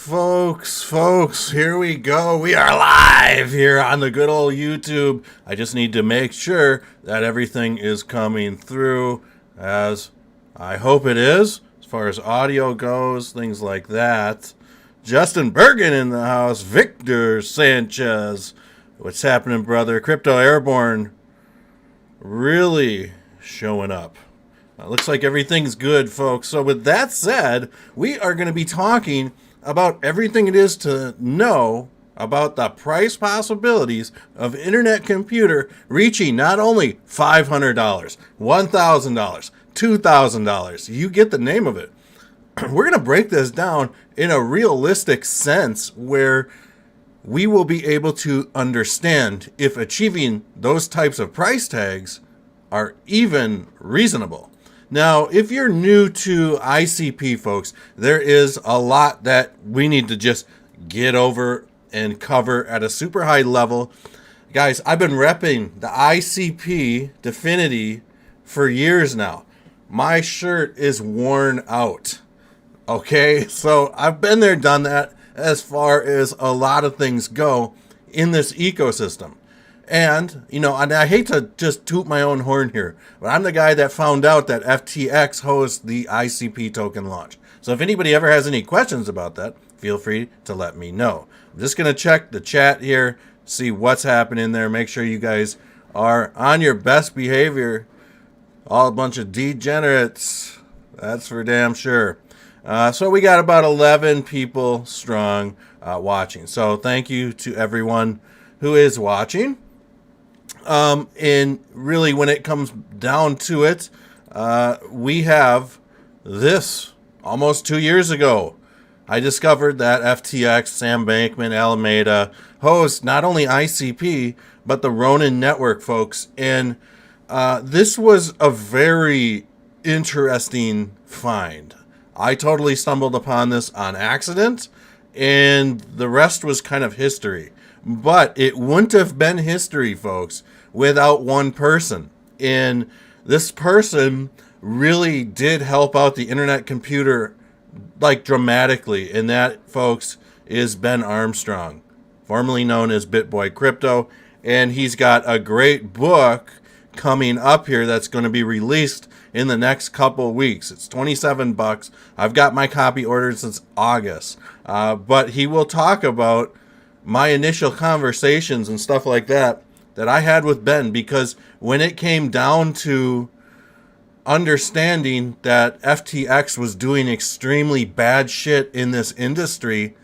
Folks, here we go. We are live here on the good old YouTube. I just need to make sure that everything is coming through as I hope it is, as far as audio goes, things like that. Justin Bergen in the house, Victor Sanchez. What's happening, brother? Crypto Airborne really showing up. Looks like everything's good, folks. So with that said, we are going to be talking about everything it is to know about the price possibilities of internet computer reaching not only $500, $1,000, $2,000. You get the name of it. We're going to break this down in a realistic sense where we will be able to understand if achieving those types of price tags are even reasonable. Now, if you're new to ICP, folks, there is a lot that we need to just get over and cover at a super high level. Guys, I've been repping the ICP Definity for years now. My shirt is worn out. Okay, so I've been there, done that as far as a lot of things go in this ecosystem. And, and I hate to just toot my own horn here, but I'm the guy that found out that FTX hosts the ICP token launch. So if anybody ever has any questions about that, feel free to let me know. I'm just going to check the chat here, see what's happening there. Make sure you guys are on your best behavior. All a bunch of degenerates. That's for damn sure. So we got about 11 people strong watching. So thank you to everyone who is watching. And really, when it comes down to it, we have this almost 2 years ago. I discovered that FTX, Sam Bankman-Alameda host not only ICP, but the Ronin Network, folks. And this was a very interesting find. I totally stumbled upon this on accident, and the rest was kind of history. But it wouldn't have been history, folks, without one person. And this person really did help out the internet computer, like, dramatically. And that, folks, is Ben Armstrong, formerly known as BitBoy Crypto. And he's got a great book coming up here that's going to be released in the next couple weeks. It's $27. I've got my copy ordered since August. But he will talk about my initial conversations and stuff like that I had with Ben, because when it came down to understanding that FTX was doing extremely bad shit in this industry,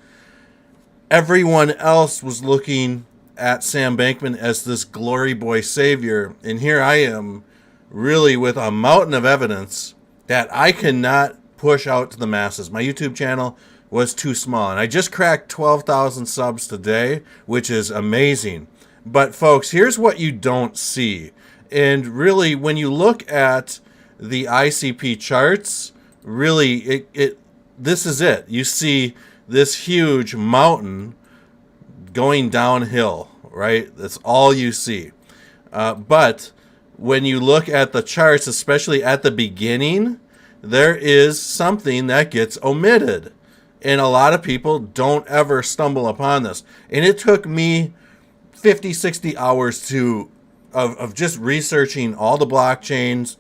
everyone else was looking at Sam Bankman as this glory boy savior. And here I am, really with a mountain of evidence that I cannot push out to the masses. My YouTube channel was too small, and I just cracked 12,000 subs today, which is amazing. But folks, here's what you don't see. And really, when you look at the ICP charts, really, this is it. You see this huge mountain going downhill, right? That's all you see. But when you look at the charts, especially at the beginning, there is something that gets omitted. And a lot of people don't ever stumble upon this. And it took me 50, 60 hours of just researching all the blockchains,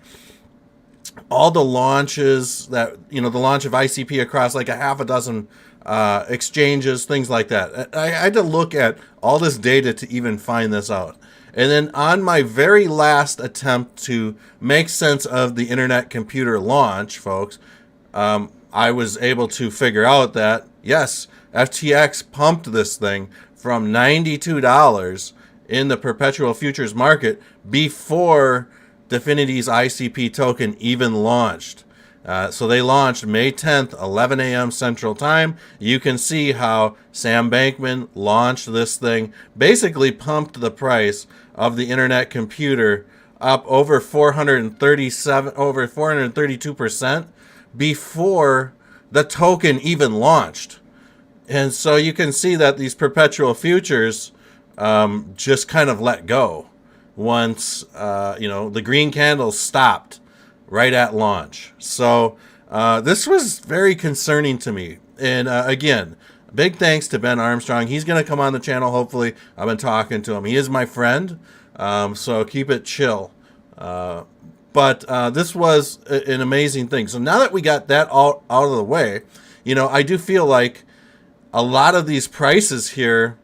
all the launches the launch of ICP across like a half a dozen exchanges, things like that. I had to look at all this data to even find this out. And then on my very last attempt to make sense of the internet computer launch, folks, I was able to figure out that, yes, FTX pumped this thing from $92 in the perpetual futures market before Definity's ICP token even launched. So they launched May 10th, 11 a.m. Central Time. You can see how Sam Bankman launched this thing, basically pumped the price of the internet computer up over 432% before the token even launched. And so you can see that these perpetual futures just kind of let go once the green candles stopped right at launch. So this was very concerning to me. And again, Big thanks to Ben Armstrong. He's going to come on the channel, hopefully. I've been talking to him. He is my friend, so keep it chill. But this was an amazing thing. So now that we got that all out of the way, I do feel like a lot of these prices here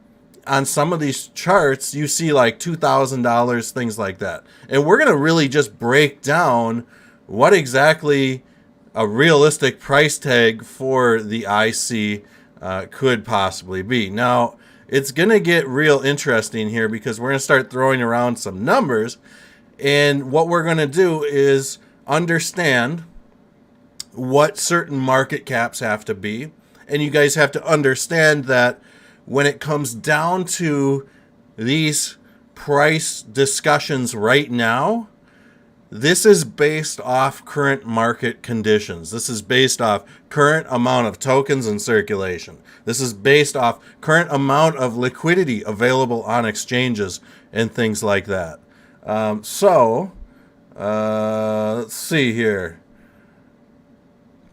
on some of these charts, you see like $2,000, things like that. And we're going to really just break down what exactly a realistic price tag for the IC could possibly be. Now, it's going to get real interesting here because we're going to start throwing around some numbers. And what we're going to do is understand what certain market caps have to be. And you guys have to understand that when it comes down to these price discussions right now, this is based off current market conditions. This is based off current amount of tokens in circulation. This is based off current amount of liquidity available on exchanges and things like that. Let's see here.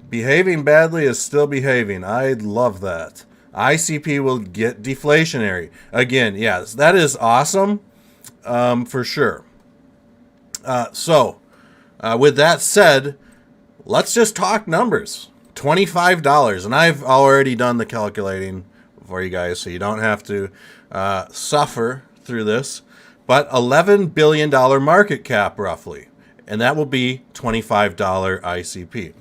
Behaving badly is still behaving. I love that. ICP will get deflationary. Again, yes, that is awesome for sure. With that said, let's just talk numbers. $25, and I've already done the calculating for you guys, so you don't have to suffer through this. But $11 billion market cap, roughly, and that will be $25 ICP.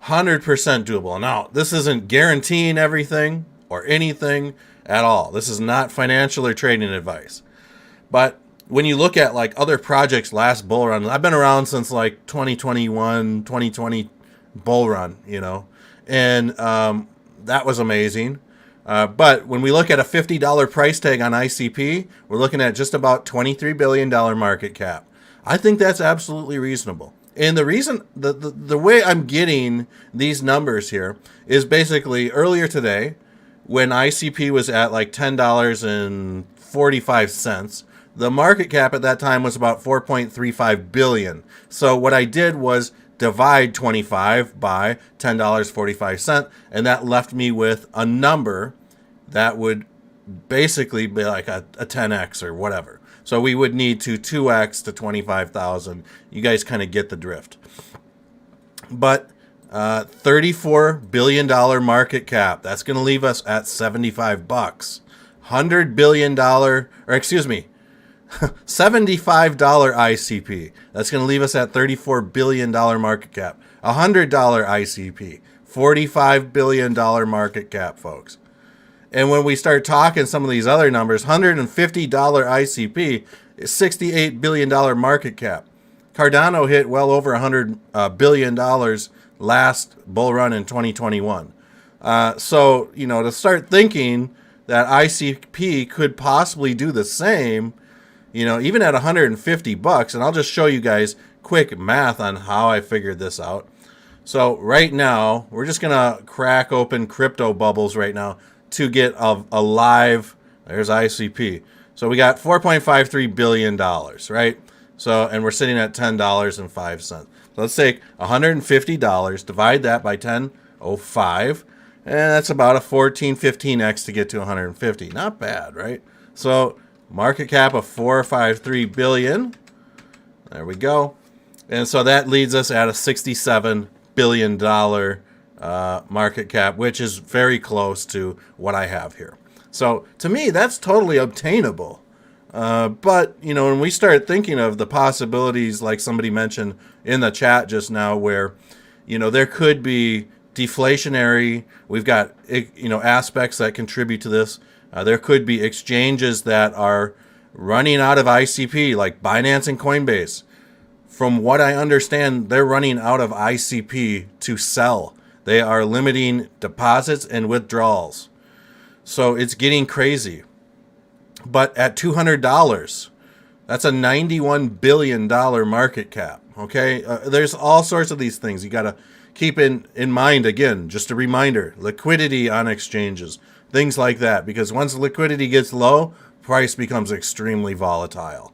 100% doable. Now, this isn't guaranteeing everything or anything at all. This is not financial or trading advice. But when you look at like other projects last bull run, I've been around since like 2021, 2020 bull run, and that was amazing. But when we look at a $50 price tag on ICP, we're looking at just about $23 billion market cap. I think that's absolutely reasonable. And the reason, the way I'm getting these numbers here is basically earlier today, when ICP was at like $10.45, the market cap at that time was about 4.35 billion. So what I did was divide 25 by $10.45, and that left me with a number that would basically be like a 10x or whatever. So we would need to 2x to 25,000. You guys kind of get the drift. But $34 billion market cap, that's going to leave us at $75. $100 billion, or excuse me, $75 ICP. That's going to leave us at $34 billion market cap. $100 ICP. $45 billion market cap, folks. And when we start talking some of these other numbers, $150 ICP is $68 billion market cap. Cardano hit well over $100 billion last bull run in 2021. So, to start thinking that ICP could possibly do the same, even at $150, and I'll just show you guys quick math on how I figured this out. So right now, we're just going to crack open crypto bubbles right now to get a live, there's ICP. So we got $4.53 billion, right? So, and we're sitting at $10.05. So let's take $150, divide that by 10.05, and that's about a 15x to get to 150. Not bad, right? So market cap of $453 billion. There we go. And so that leads us at a $67 billion market cap, which is very close to what I have here. So to me, that's totally obtainable. But, when we start thinking of the possibilities, like somebody mentioned in the chat just now, where, there could be deflationary, we've got, aspects that contribute to this. There could be exchanges that are running out of ICP, like Binance and Coinbase. From what I understand, they're running out of ICP to sell. They are limiting deposits and withdrawals. So it's getting crazy. But at $200, that's a $91 billion market cap. Okay, there's all sorts of these things you got to keep in mind. Again, just a reminder, liquidity on exchanges, things like that. Because once liquidity gets low, price becomes extremely volatile,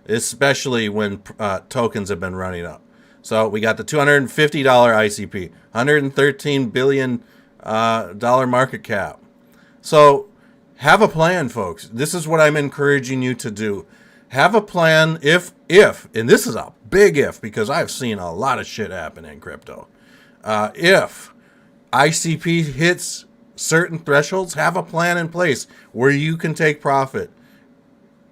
especially when tokens have been running up. So we got the $250 ICP, $113 billion market cap. So have a plan, folks. This is what I'm encouraging you to do. Have a plan if, and this is a big if because I've seen a lot of shit happen in crypto. If ICP hits certain thresholds, have a plan in place where you can take profit.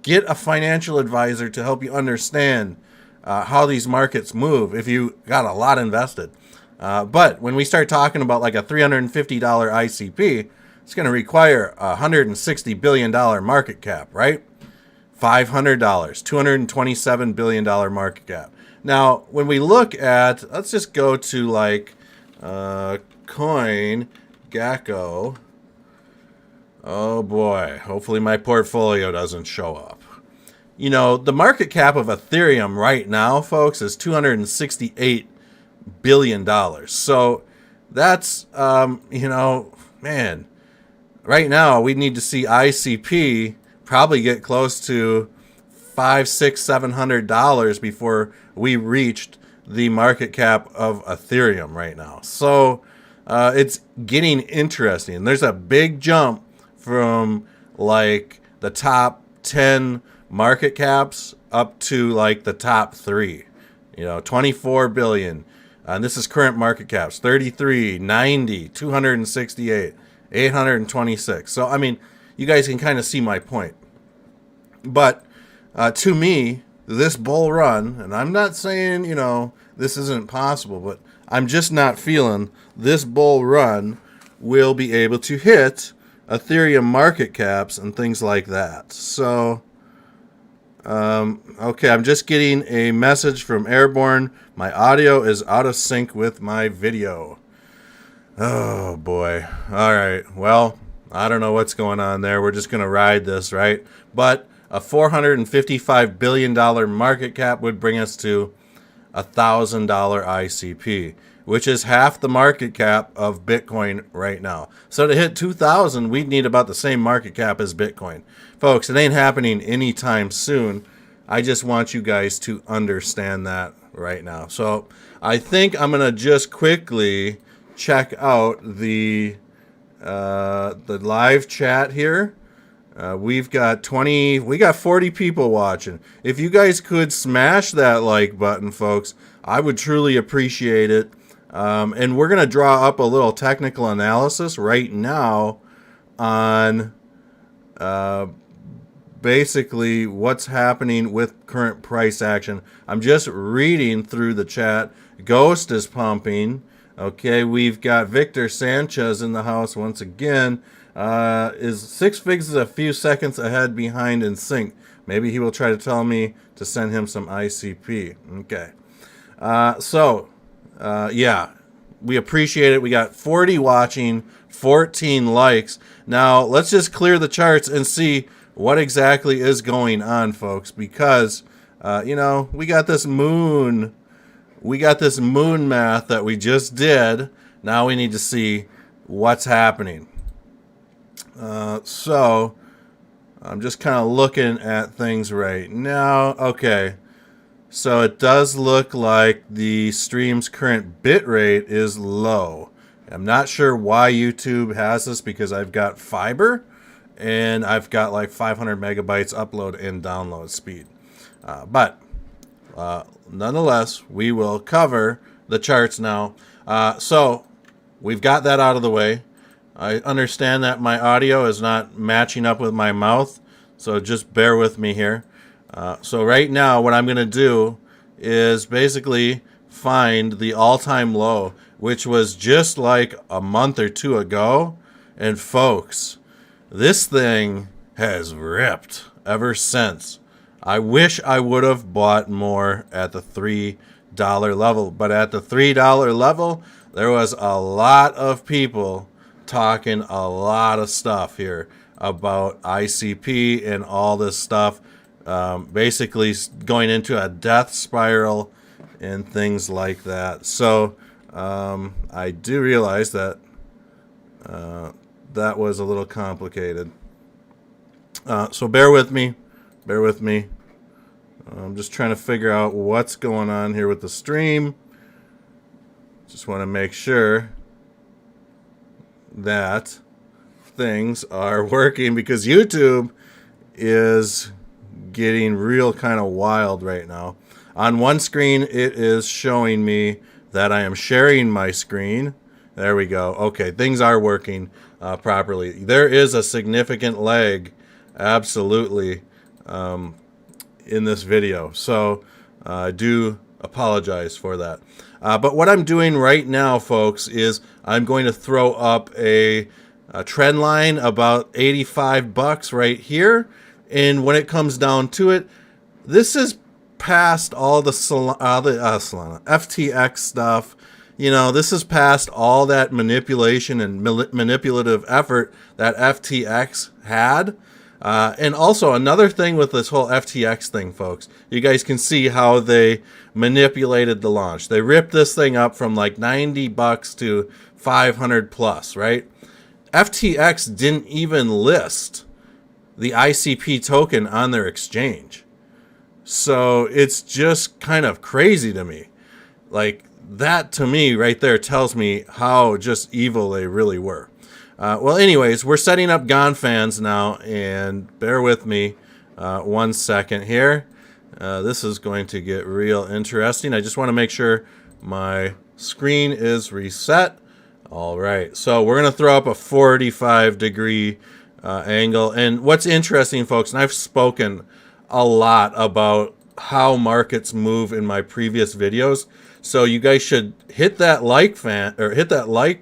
Get a financial advisor to help you understand how these markets move if you got a lot invested. But when we start talking about like a $350 ICP, it's going to require a $160 billion market cap, right? $500, $227 billion market cap. Now, when we look at, let's just go to like Coin Gecko. Oh boy, hopefully my portfolio doesn't show up. You know, the market cap of Ethereum right now, folks, is $268 billion. So that's, man, right now we need to see ICP probably get close to $500, $600, $700 before we reached the market cap of Ethereum right now. So it's getting interesting. There's a big jump from like the top 10 market caps up to like the top 3. 24 billion. And this is current market caps: 33, 90, 268, 826. So I mean, you guys can kind of see my point. But to me, this bull run, and I'm not saying, this isn't possible, but I'm just not feeling this bull run will be able to hit Ethereum market caps and things like that. So, okay, I'm just getting a message from Airborne. My audio is out of sync with my video. Oh, boy. All right. Well, I don't know what's going on there. We're just going to ride this, right? But a $455 billion market cap would bring us to $1,000 ICP, which is half the market cap of Bitcoin right now. So to hit 2,000, we'd need about the same market cap as Bitcoin. Folks, it ain't happening anytime soon. I just want you guys to understand that right now. So I think I'm going to just quickly check out the live chat here. We've got 40 people watching. If you guys could smash that like button, folks, I would truly appreciate it. And we're going to draw up a little technical analysis right now on basically what's happening with current price action. I'm just reading through the chat. Ghost is pumping. Okay, we've got Victor Sanchez in the house once again. Is 6 figs a few seconds ahead, behind in sync? Maybe he will try to tell me to send him some ICP. Okay. Yeah, we appreciate it. We got 40 watching, 14 likes. Now, let's just clear the charts and see what exactly is going on, folks, because, we got this moon math that we just did. Now we need to see what's happening. So I'm just kind of looking at things right now. Okay. So it does look like the stream's current bit rate is low. I'm not sure why YouTube has this, because I've got fiber and I've got like 500 megabytes upload and download speed. But nonetheless, we will cover the charts now. So we've got that out of the way. I understand that my audio is not matching up with my mouth, so just bear with me here. So right now, what I'm going to do is basically find the all-time low, which was just like a month or two ago. And folks, this thing has ripped ever since. I wish I would have bought more at the $3 level, but at the $3 level, there was a lot of people talking a lot of stuff here about ICP and all this stuff, basically going into a death spiral and things like that. So I do realize that that was a little complicated. So bear with me. I'm just trying to figure out what's going on here with the stream. Just want to make sure that things are working, because YouTube is getting real kind of wild right now. On one screen, it is showing me that I am sharing my screen. There we go. Okay, things are working properly. There is a significant lag, absolutely, in this video. So I do apologize for that. But what I'm doing right now, folks, is I'm going to throw up a trend line about 85 bucks right here. And when it comes down to it, this is past all the FTX stuff. You know, this is past all that manipulation and manipulative effort that FTX had. And also another thing with this whole FTX thing, folks, you guys can see how they manipulated the launch. They ripped this thing up from like 90 bucks to 500 plus, right? FTX didn't even list the ICP token on their exchange. So it's just kind of crazy to me. Like, that to me right there tells me how just evil they really were. Well, anyways, we're setting up GonFans now, and bear with me 1 second here. This is going to get real interesting. I just want to make sure my screen is reset. All right, so we're going to throw up a 45-degree angle. And what's interesting, folks, and I've spoken a lot about how markets move in my previous videos. So you guys should hit that like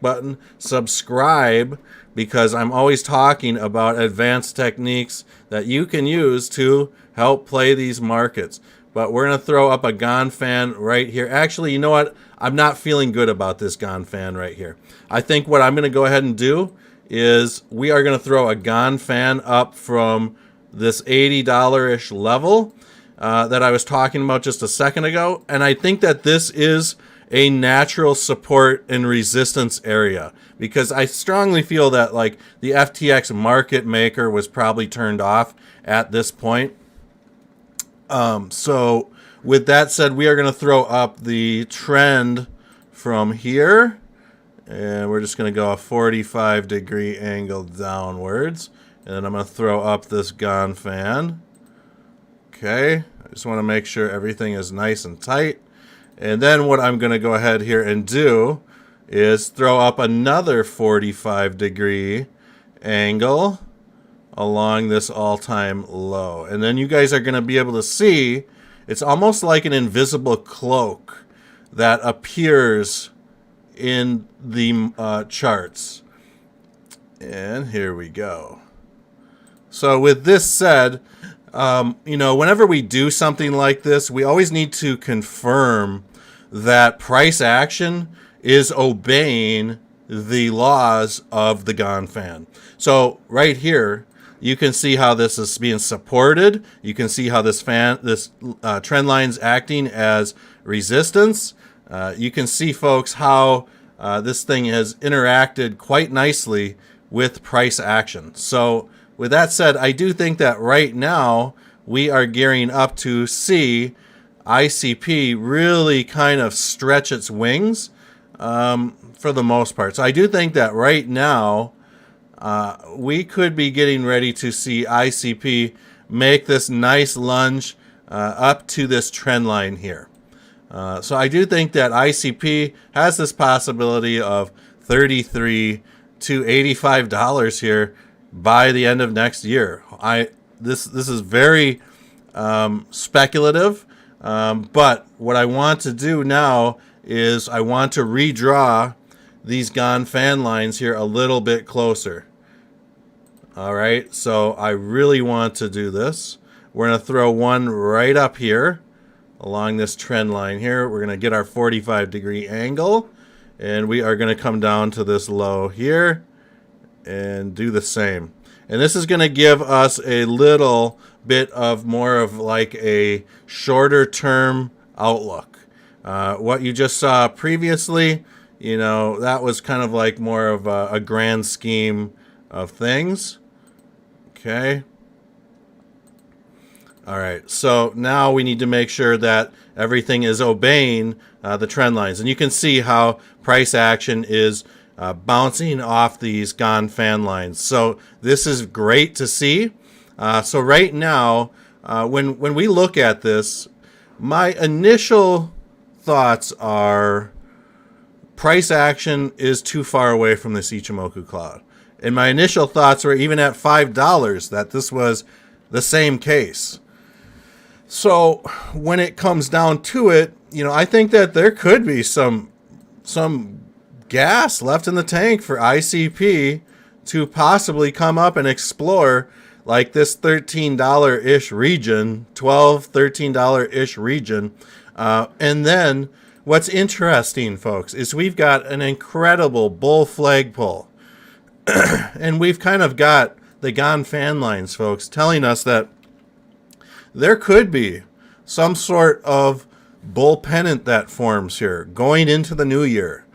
button, subscribe, because I'm always talking about advanced techniques that you can use to help play these markets. But we're going to throw up a GonFan right here. Actually, you know what? I'm not feeling good about this GonFan right here. I think what I'm going to go ahead and do is we are going to throw a GonFan up from this $80-ish level that I was talking about just a second ago. And I think that this is a natural support and resistance area, because I strongly feel that like the FTX market maker was probably turned off at this point. So with that said, we are going to throw up the trend from here, and we're just going to go a 45-degree angle downwards. And then I'm going to throw up this GonFan. Okay, I just want to make sure everything is nice and tight. And then what I'm going to go ahead here and do is throw up another 45-degree angle along this all-time low. And then you guys are going to be able to see it's almost like an invisible cloak that appears in the charts. And here we go. So with this said, you know, whenever we do something like this, we always need to confirm that price action is obeying the laws of the GonFan. So right here, you can see how this is being supported. You can see how this trend line's acting as resistance. You can see, folks, how this thing has interacted quite nicely with price action. So with that said, I do think that right now we are gearing up to see ICP really kind of stretch its wings for the most part. So I do think that right now we could be getting ready to see ICP make this nice lunge up to this trend line here. So I do think that ICP has this possibility of $33 to $85 here by the end of next year. This is very speculative, but what I want to do now is I want to redraw these GonFan lines here a little bit closer. All right, so I really want to do this. We're going to throw one right up here along this trend line here. We're going to get our 45-degree angle, and we are going to come down to this low here and do the same. And this is going to give us a little bit of more of like a shorter term outlook. What you just saw previously, you know, that was kind of like more of a grand scheme of things. Okay. All right. So now we need to make sure that everything is obeying the trend lines. And you can see how price action is bouncing off these gone fan lines. So this is great to see. So right now, when we look at this, my initial thoughts are price action is too far away from this Ichimoku cloud. And my initial thoughts were even at $5 that this was the same case. So when it comes down to it, I think that there could be some gas left in the tank for ICP to possibly come up and explore like this $13-ish region, $13-ish region. And then what's interesting, folks, is we've got an incredible bull flagpole. And we've kind of got the gone fan lines, folks, telling us that there could be some sort of bull pennant that forms here going into the new year.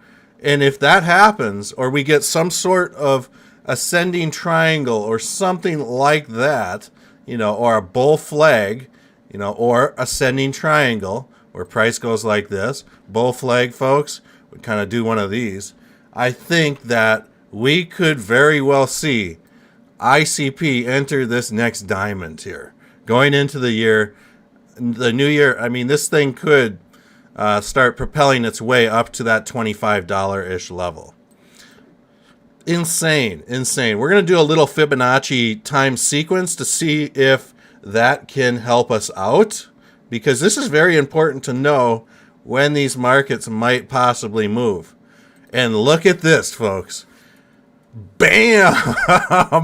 And if that happens, or we get some sort of ascending triangle or something like that, or a bull flag, or ascending triangle where price goes like this, bull flag, folks, we kind of do one of these. I think that we could very well see ICP enter this next diamond here going into the new year. I mean, this thing could start propelling its way up to that $25-ish level. Insane. We're going to do a little Fibonacci time sequence to see if that can help us out, because this is very important to know when these markets might possibly move. And look at this, folks. Bam!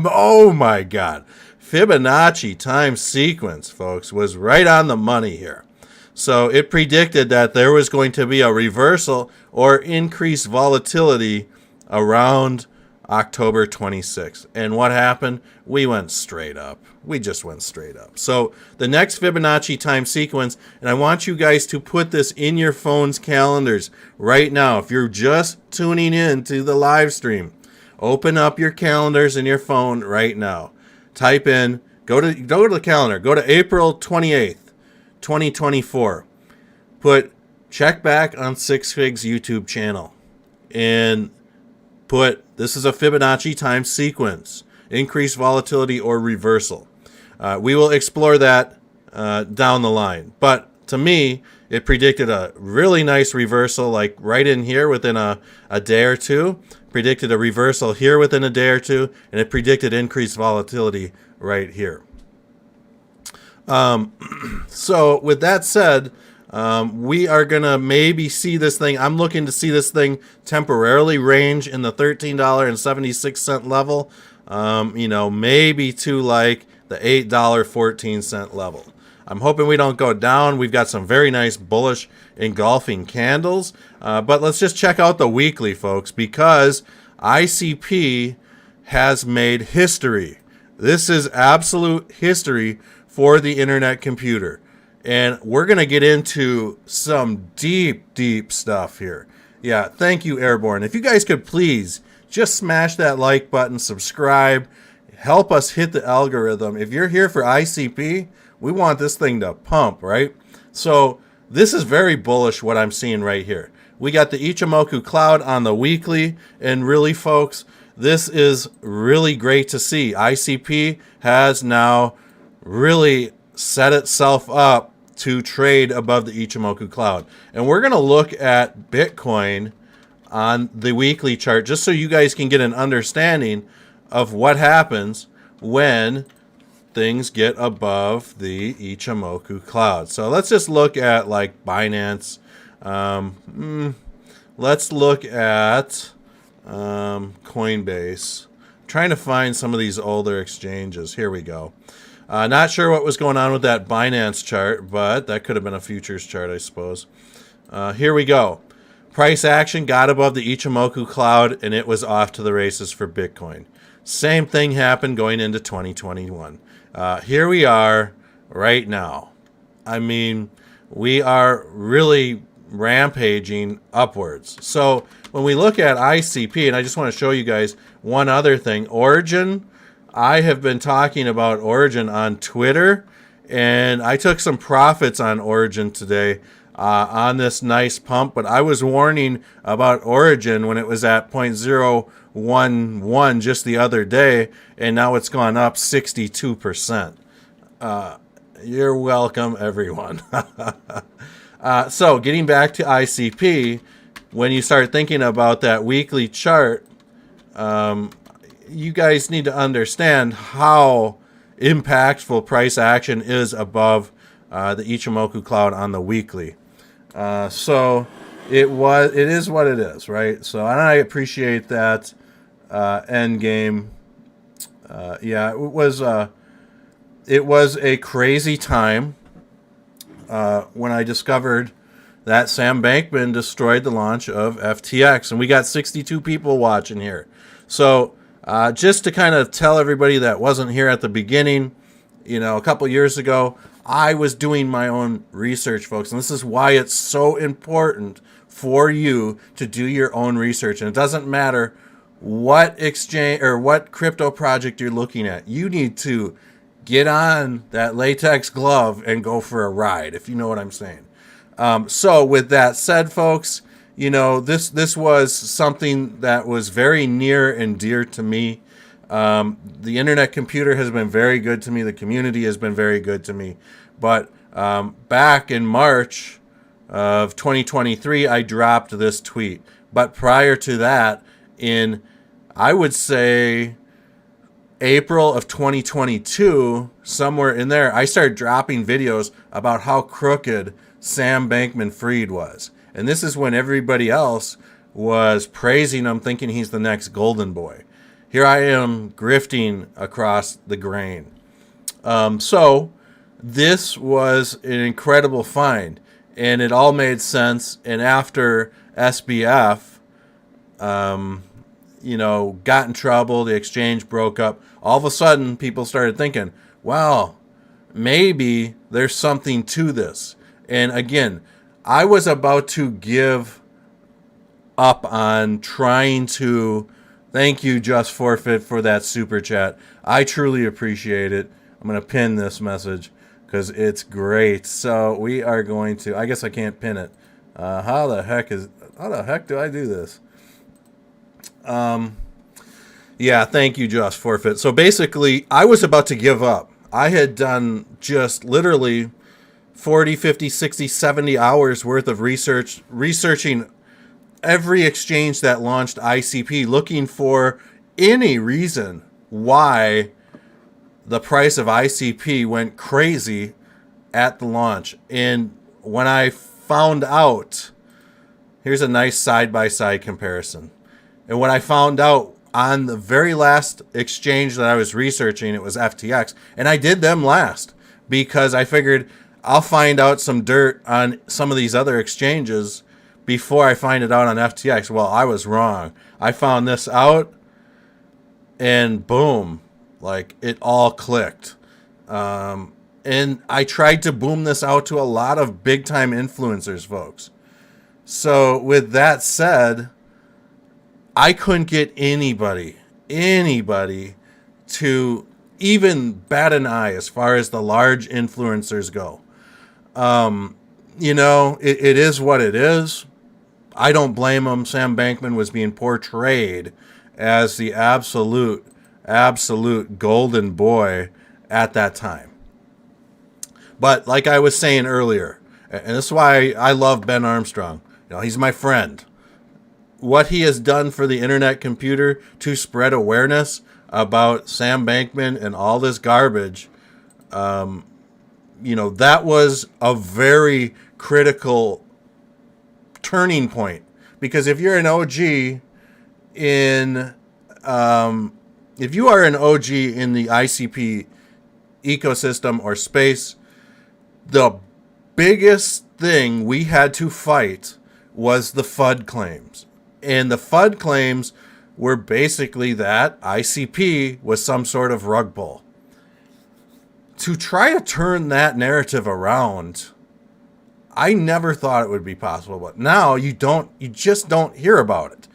Oh my God. Fibonacci time sequence, folks, was right on the money here. So it predicted that there was going to be a reversal or increased volatility around October 26th. And what happened? We went straight up. We just went straight up. So the next Fibonacci time sequence, and I want you guys to put this in your phone's calendars right now. If you're just tuning in to the live stream, open up your calendars in your phone right now. Type in, go to the calendar, go to April 28th, 2024. Put check back on Six Figs YouTube channel and put, this is a Fibonacci time sequence, increased volatility or reversal. We will explore that down the line. But to me, it predicted a really nice reversal, like right in here within a day or two. Predicted a reversal here within a day or two, and it predicted increased volatility right here. So with that said, we are going to maybe see this thing. I'm looking to see this thing temporarily range in the $13.76 level, maybe to like the $8.14 level. I'm hoping we don't go down. We've got some very nice bullish engulfing candles. But let's just check out the weekly, folks, because ICP has made history. This is absolute history for the internet computer. And we're going to get into some deep stuff here. Yeah, thank you, Airborne. If you guys could please just smash that like button, subscribe, help us hit the algorithm. If you're here for ICP, we want this thing to pump, right? So this is very bullish what I'm seeing right here. We got the Ichimoku cloud on the weekly, and really, folks, this is really great to see. ICP has now really set itself up to trade above the Ichimoku cloud. And we're going to look at Bitcoin on the weekly chart just so you guys can get an understanding of what happens when things get above the Ichimoku cloud. So let's just look at like Binance. Let's look at Coinbase. I'm trying to find some of these older exchanges. Here we go. Not sure what was going on with that Binance chart, but that could have been a futures chart, I suppose. Here we go. Price action got above the Ichimoku cloud, and it was off to the races for Bitcoin. Same thing happened going into 2021. Here we are right now. I mean, we are really rampaging upwards. So when we look at ICP, and I just want to show you guys one other thing, Origin. I have been talking about Origin on Twitter, and I took some profits on Origin today. on this nice pump, but I was warning about Origin when it was at 0.011 just the other day, and now it's gone up 62%. You're welcome, everyone. So getting back to ICP, when you start thinking about that weekly chart, you guys need to understand how impactful price action is above the Ichimoku cloud on the weekly. So it is what it is, right? So and I appreciate that end game. Yeah, it was a crazy time when I discovered that Sam Bankman destroyed the launch of FTX, and we got 62 people watching here. So just to kind of tell everybody that wasn't here at the beginning, a couple years ago, I was doing my own research, folks, and this is why it's so important for you to do your own research. And it doesn't matter what exchange or what crypto project you're looking at. You need to get on that latex glove and go for a ride, if you know what I'm saying. So with that said, folks, this was something that was very near and dear to me. The internet computer has been very good to me. The community has been very good to me. But back in March of 2023, I dropped this tweet. But prior to that, in, I would say, April of 2022, somewhere in there, I started dropping videos about how crooked Sam Bankman-Fried was. And this is when everybody else was praising him, thinking he's the next golden boy. Here I am grifting across the grain. So this was an incredible find, and it all made sense. And after SBF, got in trouble, the exchange broke up, all of a sudden people started thinking, well, maybe there's something to this. And again, I was about to give up on trying to, thank you, Just Forfeit, for that super chat. I truly appreciate it. I'm going to pin this message because it's great. So we are going to, I guess I can't pin it. How the heck do I do this? Yeah, thank you, Just Forfeit. So basically, I was about to give up. I had done just literally 40, 50, 60, 70 hours worth of researching every exchange that launched ICP, looking for any reason why the price of ICP went crazy at the launch. And when I found out, here's a nice side-by-side comparison. And when I found out on the very last exchange that I was researching, it was FTX. And I did them last because I figured I'll find out some dirt on some of these other exchanges before I find it out on FTX. Well, I was wrong. I found this out and boom, like it all clicked. And I tried to boom this out to a lot of big time influencers, folks. So with that said, I couldn't get anybody to even bat an eye as far as the large influencers go. It is what it is. I don't blame him. Sam Bankman was being portrayed as the absolute golden boy at that time. But like I was saying earlier, and this is why I love Ben Armstrong. He's my friend. What he has done for the internet computer to spread awareness about Sam Bankman and all this garbage, that was a very critical turning point. Because if you're an OG if you are an OG in the ICP ecosystem or space, the biggest thing we had to fight was the FUD claims. And the FUD claims were basically that ICP was some sort of rug pull. To try to turn that narrative around, I never thought it would be possible, but now you just don't hear about it.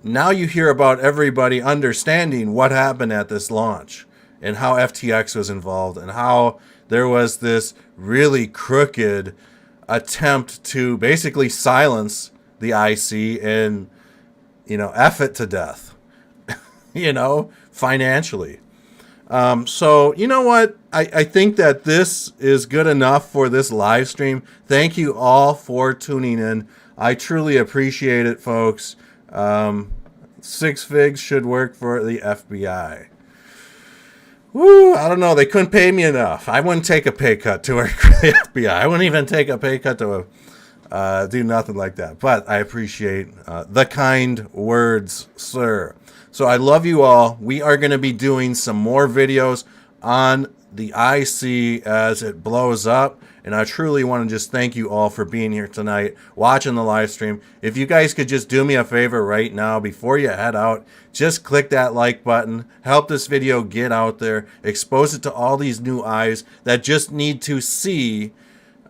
Now you hear about everybody understanding what happened at this launch and how FTX was involved and how there was this really crooked attempt to basically silence the IC and, F it to death, financially. So, you know what? I think that this is good enough for this live stream. Thank you all for tuning in. I truly appreciate it, folks. 6 figs should work for the FBI. Woo, I don't know. They couldn't pay me enough. I wouldn't take a pay cut to work for the FBI. I wouldn't even take a pay cut to do nothing like that. But I appreciate the kind words, sir. So I love you all. We are going to be doing some more videos on the IC as it blows up. And I truly want to just thank you all for being here tonight, watching the live stream. If you guys could just do me a favor right now before you head out, just click that like button. Help this video get out there. Expose it to all these new eyes that just need to see,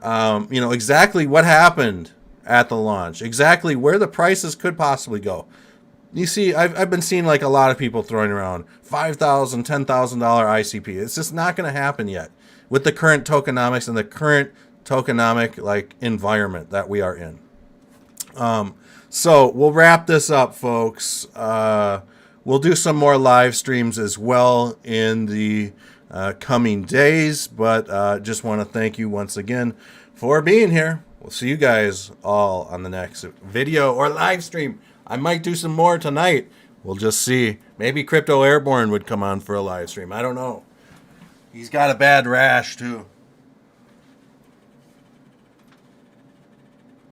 exactly what happened at the launch, exactly where the prices could possibly go. You see, I've been seeing like a lot of people throwing around $5,000, $10,000 ICP. It's just not going to happen yet with the current tokenomics and the current tokenomic environment that we are in. So we'll wrap this up, folks. We'll do some more live streams as well in the coming days, but just want to thank you once again for being here. We'll see you guys all on the next video or live stream. I might do some more tonight. We'll just see. Maybe Crypto Airborne would come on for a live stream. I don't know. He's got a bad rash, too.